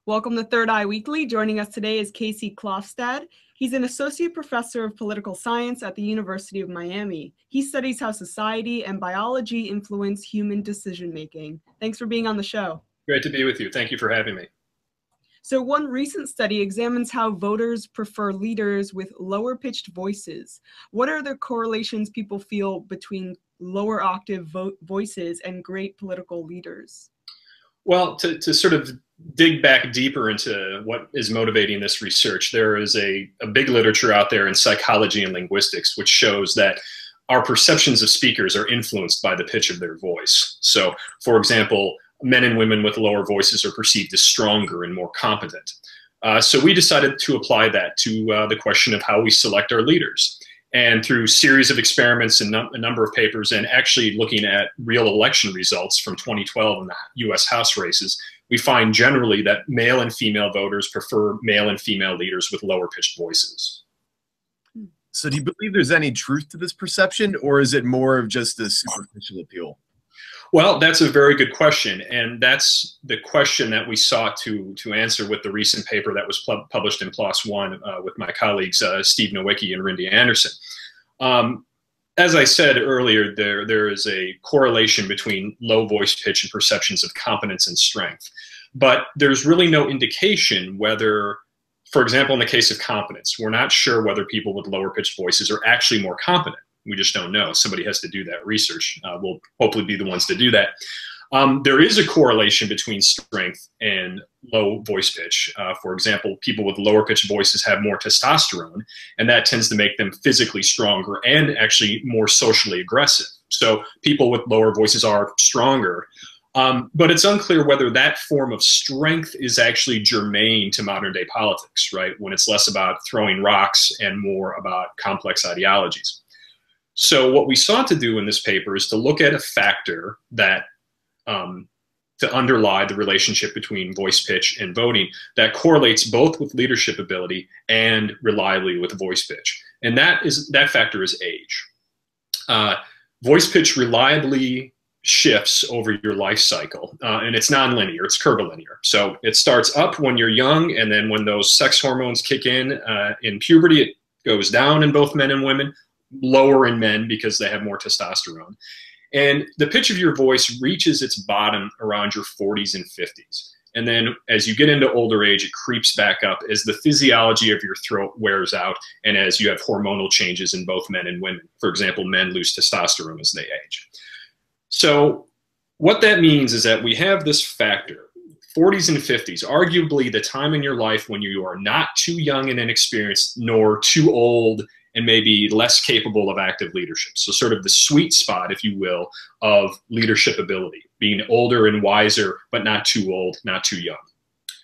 Welcome to Third Eye Weekly. Joining us today is Casey Klofstad. He's an associate professor of political science at the University of Miami. He studies how society and biology influence human decision-making. Thanks for being on the show. Great to be with you. Thank you for having me. So one recent study examines how voters prefer leaders with lower-pitched voices. What are the correlations people feel between lower octave voices and great political leaders? Well, to sort of dig back deeper into what is motivating this research, there is a big literature out there in psychology and linguistics which shows that our perceptions of speakers are influenced by the pitch of their voice. So, for example, men and women with lower voices are perceived as stronger and more competent. So we decided to apply that to the question of how we select our leaders. And through a series of experiments and a number of papers, and actually looking at real election results from 2012 in the US House races, we find generally that male and female voters prefer male and female leaders with lower pitched voices. So do you believe there's any truth to this perception, or is it more of just a superficial appeal? Well, that's a very good question, and that's the question that we sought to answer with the recent paper that was published in PLOS One with my colleagues Steve Nowicki and Rindy Anderson. As I said earlier, there is a correlation between low voice pitch and perceptions of competence and strength, but there's really no indication whether, for example, in the case of competence, we're not sure whether people with lower pitched voices are actually more competent. We just don't know. Somebody has to do that research. We'll hopefully be the ones to do that. There is a correlation between strength and low voice pitch. For example, people with lower pitched voices have more testosterone, and that tends to make them physically stronger and actually more socially aggressive. So people with lower voices are stronger. But it's unclear whether that form of strength is actually germane to modern day politics, right? When it's less about throwing rocks and more about complex ideologies. So what we sought to do in this paper is to look at a factor that, to underlie the relationship between voice pitch and voting that correlates both with leadership ability and reliably with voice pitch. And that factor is age. Voice pitch reliably shifts over your life cycle, and it's nonlinear, it's curvilinear. So it starts up when you're young, and then when those sex hormones kick in puberty, it goes down in both men and women, lower in men because they have more testosterone. And the pitch of your voice reaches its bottom around your 40s and 50s. And then as you get into older age, it creeps back up as the physiology of your throat wears out and as you have hormonal changes in both men and women. For example, men lose testosterone as they age. So what that means is that we have this factor, 40s and 50s, arguably the time in your life when you are not too young and inexperienced, nor too old and maybe less capable of active leadership. So sort of the sweet spot, if you will, of leadership ability, being older and wiser, but not too old, not too young.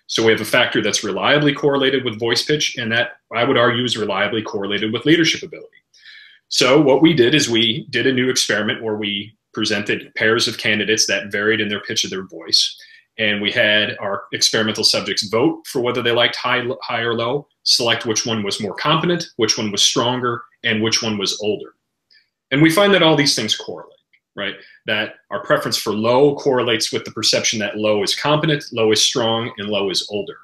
So we have a factor that's reliably correlated with voice pitch, and that I would argue is reliably correlated with leadership ability. So what we did is we did a new experiment where we presented pairs of candidates that varied in their pitch of their voice. And we had our experimental subjects vote for whether they liked high or low, select which one was more competent, which one was stronger, and which one was older. And we find that all these things correlate, right? That our preference for low correlates with the perception that low is competent, low is strong, and low is older.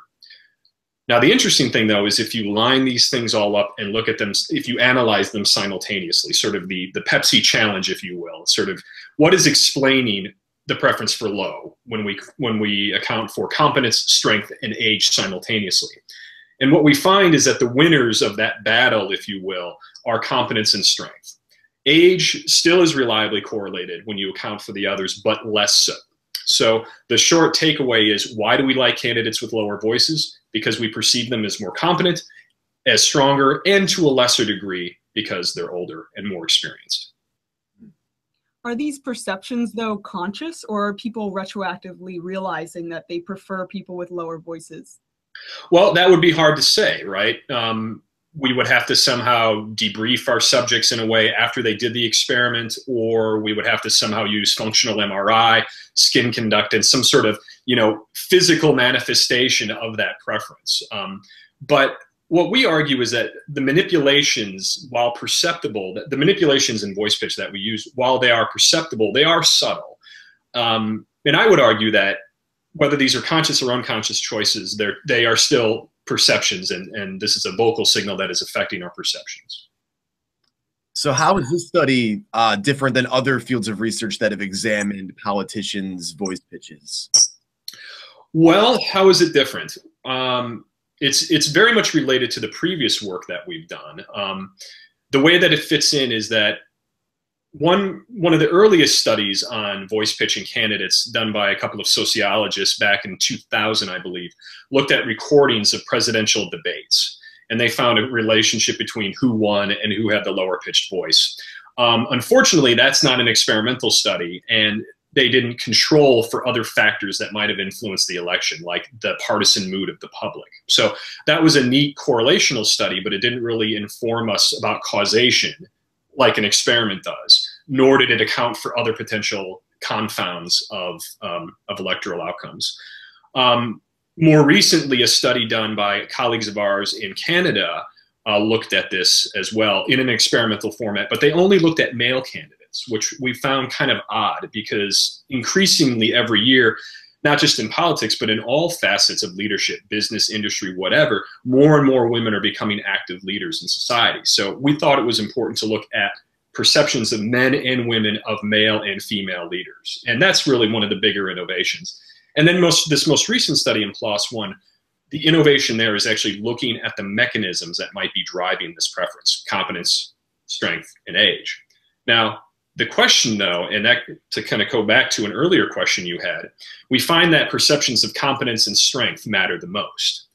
Now, the interesting thing, though, is if you line these things all up and look at them, if you analyze them simultaneously, sort of the Pepsi challenge, if you will, sort of what is explaining the preference for low when we account for competence, strength, and age simultaneously. And what we find is that the winners of that battle, if you will, are competence and strength. Age still is reliably correlated when you account for the others, but less so. So the short takeaway is, why do we like candidates with lower voices? Because we perceive them as more competent, as stronger, and to a lesser degree because they're older and more experienced. Are these perceptions, though, conscious, or are people retroactively realizing that they prefer people with lower voices? Well, that would be hard to say, right? We would have to somehow debrief our subjects in a way after they did the experiment, or we would have to somehow use functional MRI, skin conductance, some sort of, physical manifestation of that preference. But what we argue is that the manipulations, while perceptible, the manipulations in voice pitch that we use, while they are perceptible, they are subtle. And I would argue that whether these are conscious or unconscious choices, they are still perceptions, and this is a vocal signal that is affecting our perceptions. So how is this study different than other fields of research that have examined politicians' voice pitches? Well, how is it different? It's very much related to the previous work that we've done. The way that it fits in is that one of the earliest studies on voice pitching candidates, done by a couple of sociologists back in 2000, I believe, looked at recordings of presidential debates, and they found a relationship between who won and who had the lower pitched voice. Unfortunately, that's not an experimental study, and they didn't control for other factors that might have influenced the election, like the partisan mood of the public. So that was a neat correlational study, but it didn't really inform us about causation like an experiment does, nor did it account for other potential confounds of electoral outcomes. More recently, a study done by colleagues of ours in Canada looked at this as well in an experimental format, but they only looked at male candidates, which we found kind of odd because increasingly every year, not just in politics, but in all facets of leadership, business, industry, whatever, more and more women are becoming active leaders in society. So we thought it was important to look at perceptions of men and women of male and female leaders. And that's really one of the bigger innovations. And then this most recent study in PLOS One, the innovation there is actually looking at the mechanisms that might be driving this preference: competence, strength, and age. Now, the question, though, and that to kind of go back to an earlier question you had, we find that perceptions of competence and strength matter the most.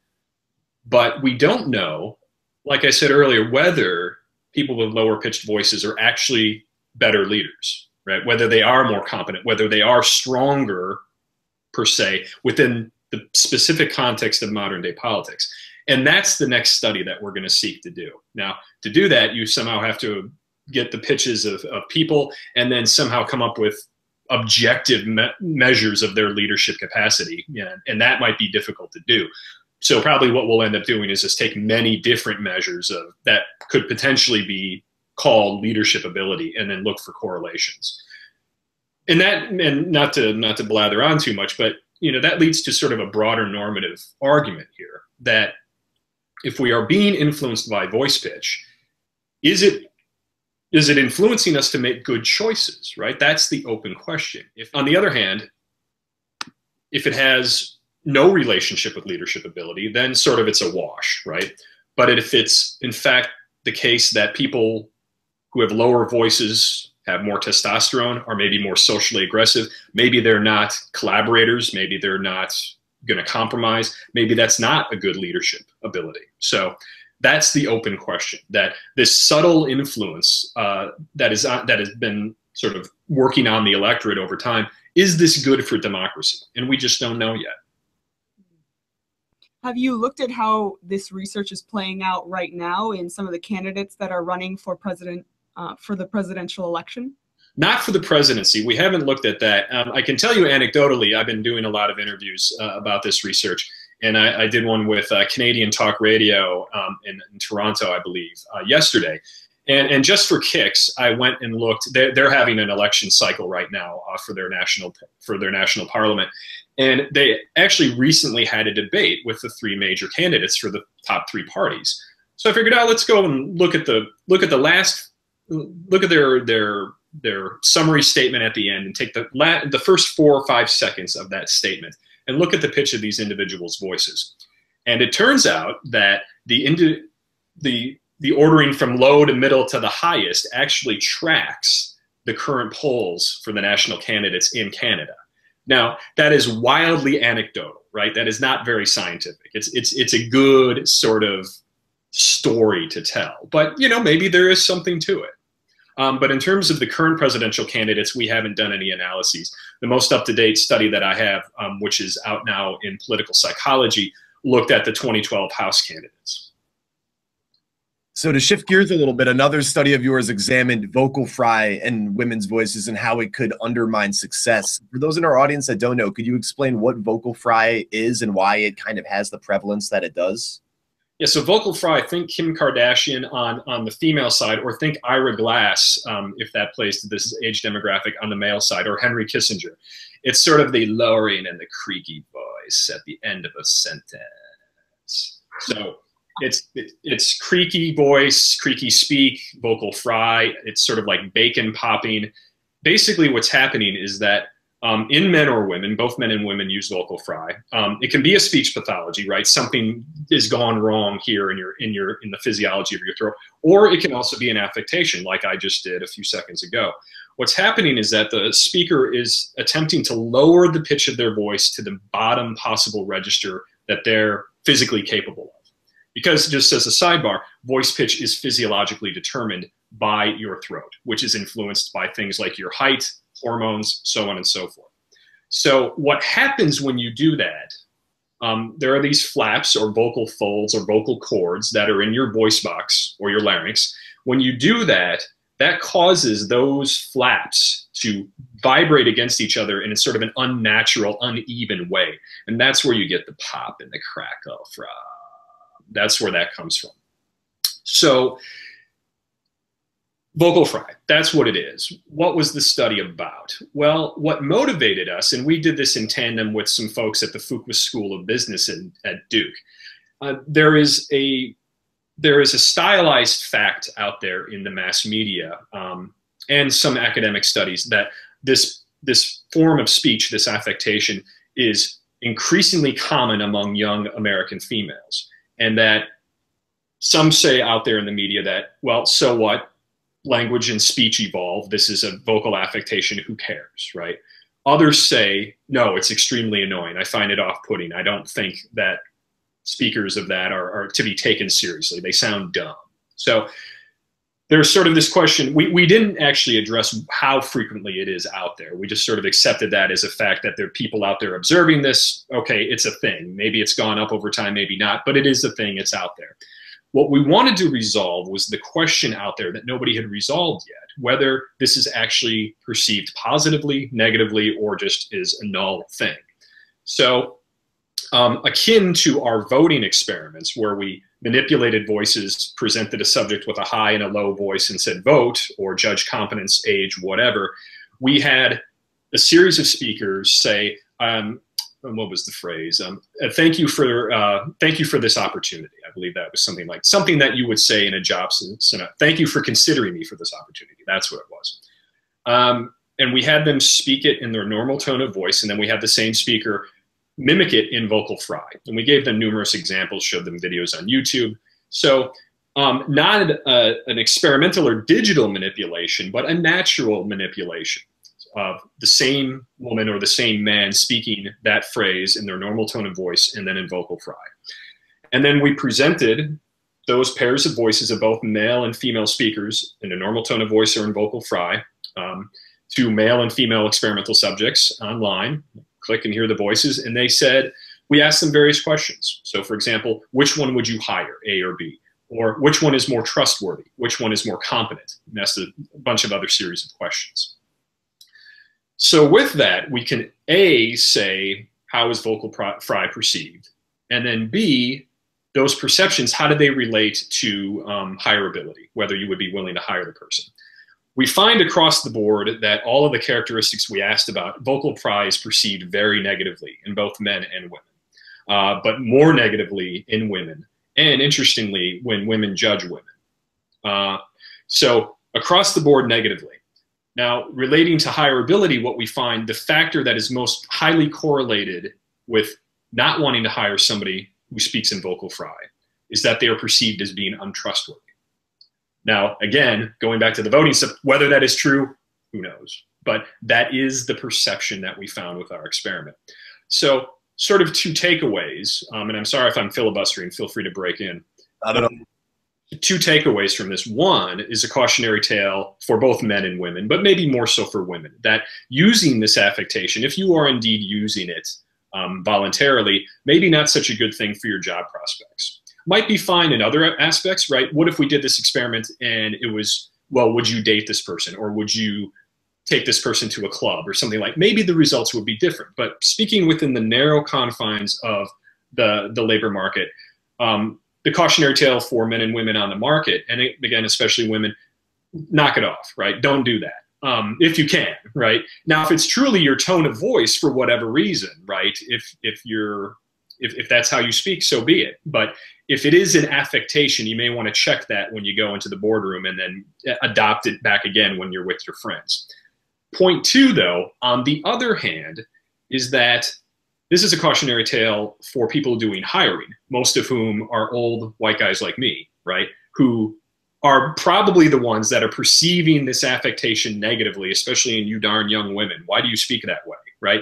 But we don't know, like I said earlier, whether people with lower pitched voices are actually better leaders, right? Whether they are more competent, whether they are stronger, per se, within the specific context of modern day politics. And that's the next study that we're going to seek to do. Now, to do that, you somehow have to get the pitches of people and then somehow come up with objective measures of their leadership capacity. Yeah, and that might be difficult to do. So probably what we'll end up doing is just take many different measures of that could potentially be called leadership ability and then look for correlations. And not to blather on too much, but that leads to sort of a broader normative argument here that if we are being influenced by voice pitch, is it influencing us to make good choices, right? That's the open question. If, on the other hand, if it has no relationship with leadership ability, then sort of it's a wash, right? But if it's in fact the case that people who have lower voices have more testosterone, or maybe more socially aggressive, maybe they're not collaborators, maybe they're not going to compromise, maybe that's not a good leadership ability. So that's the open question, that this subtle influence that has been sort of working on the electorate over time, is this good for democracy? And we just don't know yet. Have you looked at how this research is playing out right now in some of the candidates that are running for president, for the presidential election? Not for the presidency. We haven't looked at that. I can tell you anecdotally, I've been doing a lot of interviews about this research. And I did one with Canadian Talk Radio in Toronto, I believe, yesterday. And just for kicks, I went and looked. They're having an election cycle right now for their national parliament. And they actually recently had a debate with the three major candidates for the top three parties. So I figured, let's go and look at their summary statement at the end and take the first 4 or 5 seconds of that statement and look at the pitch of these individuals' voices. And it turns out that the ordering from low to middle to the highest actually tracks the current polls for the national candidates in Canada. Now, that is wildly anecdotal, right? That is not very scientific. It's a good sort of story to tell, but maybe there is something to it. But in terms of the current presidential candidates, we haven't done any analyses. The most up-to-date study that I have, which is out now in political psychology, looked at the 2012 House candidates. So to shift gears a little bit, another study of yours examined vocal fry and women's voices and how it could undermine success. For those in our audience that don't know, could you explain what vocal fry is and why it kind of has the prevalence that it does? Yeah, so vocal fry, think Kim Kardashian on the female side, or think Ira Glass, if that plays to this age demographic, on the male side, or Henry Kissinger. It's sort of the lowering and the creaky voice at the end of a sentence. So it's creaky voice, creaky speak, vocal fry. It's sort of like bacon popping. Basically what's happening is that in men or women, both men and women use vocal fry. It can be a speech pathology, right? Something is gone wrong here in the physiology of your throat, or it can also be an affectation, like I just did a few seconds ago. What's happening is that the speaker is attempting to lower the pitch of their voice to the bottom possible register that they're physically capable of. Because, just as a sidebar, voice pitch is physiologically determined by your throat, which is influenced by things like your height, hormones, so on and so forth. So what happens when you do that, there are these flaps or vocal folds or vocal cords that are in your voice box or your larynx. When you do that, that causes those flaps to vibrate against each other in a sort of an unnatural, uneven way. And that's where you get the pop and the crackle from. That's where that comes from. So vocal fry, that's what it is. What was the study about? Well, what motivated us, and we did this in tandem with some folks at the Fuqua School of Business at Duke, there is a stylized fact out there in the mass media and some academic studies that this form of speech, this affectation, is increasingly common among young American females. And that some say out there in the media that, well, so what? Language and speech evolve. This is a vocal affectation. Who cares, right? Others say, no, it's extremely annoying. I find it off-putting. I don't think that speakers of that are to be taken seriously. They sound dumb. So there's sort of this question. We didn't actually address how frequently it is out there. We just sort of accepted that as a fact that there are people out there observing this. Okay, it's a thing. Maybe it's gone up over time, maybe not, but it is a thing. It's out there. What we wanted to resolve was the question out there that nobody had resolved yet, whether this is actually perceived positively, negatively, or just is a null thing. So akin to our voting experiments where we manipulated voices, presented a subject with a high and a low voice and said vote or judge competence, age, whatever, we had a series of speakers say, what was the phrase? Thank you for this opportunity. I believe that was something that you would say in a job scenario. Thank you for considering me for this opportunity. That's what it was. And we had them speak it in their normal tone of voice, and then we had the same speaker mimic it in vocal fry. And we gave them numerous examples, showed them videos on YouTube. So not an experimental or digital manipulation, but a natural manipulation of the same woman or the same man speaking that phrase in their normal tone of voice and then in vocal fry. And then we presented those pairs of voices of both male and female speakers in a normal tone of voice or in vocal fry to male and female experimental subjects online. Click and hear the voices. And they said, we asked them various questions. So for example, which one would you hire, A or B? Or which one is more trustworthy? Which one is more competent? And that's a bunch of other series of questions. So with that, we can A, say, how is vocal fry perceived? And then B, those perceptions, how do they relate to hireability, whether you would be willing to hire the person? We find across the board that all of the characteristics we asked about, vocal fry is perceived very negatively in both men and women, but more negatively in women. And interestingly, when women judge women. So across the board negatively. Now, relating to hireability, what we find, the factor that is most highly correlated with not wanting to hire somebody who speaks in vocal fry is that they are perceived as being untrustworthy. Now, again, going back to the voting stuff, whether that is true, who knows? But that is the perception that we found with our experiment. So sort of two takeaways, and I'm sorry if I'm filibustering, feel free to break in. I don't know. Two takeaways from this. One is a cautionary tale for both men and women, but maybe more so for women, that using this affectation, if you are indeed using it voluntarily, maybe not such a good thing for your job prospects. Might be fine in other aspects, right? What if we did this experiment and it was, well, would you date this person, or would you take this person to a club or something like, maybe the results would be different. But speaking within the narrow confines of the labor market, the cautionary tale for men and women on the market, and again, especially women, knock it off, right? Don't do that. If you can, right? Now, if it's truly your tone of voice for whatever reason, right? If that's how you speak, so be it. But if it is an affectation, you may want to check that when you go into the boardroom and then adopt it back again when you're with your friends. Point two, though, on the other hand, is that this is a cautionary tale for people doing hiring, most of whom are old white guys like me, right? Who are probably the ones that are perceiving this affectation negatively, especially in you darn young women. Why do you speak that way, right?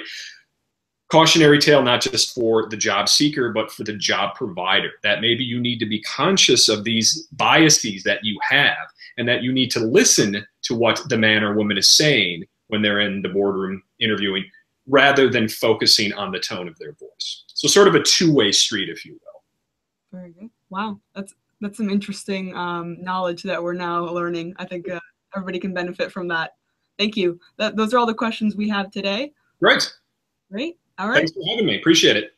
Cautionary tale, not just for the job seeker, but for the job provider, that maybe you need to be conscious of these biases that you have, and that you need to listen to what the man or woman is saying when they're in the boardroom interviewing, rather than focusing on the tone of their voice. So sort of a two-way street, if you will. Very good. Wow, that's some interesting knowledge that we're now learning. I think everybody can benefit from that. Thank you. Those are all the questions we have today. Great. Great. All right. Thanks for having me. Appreciate it.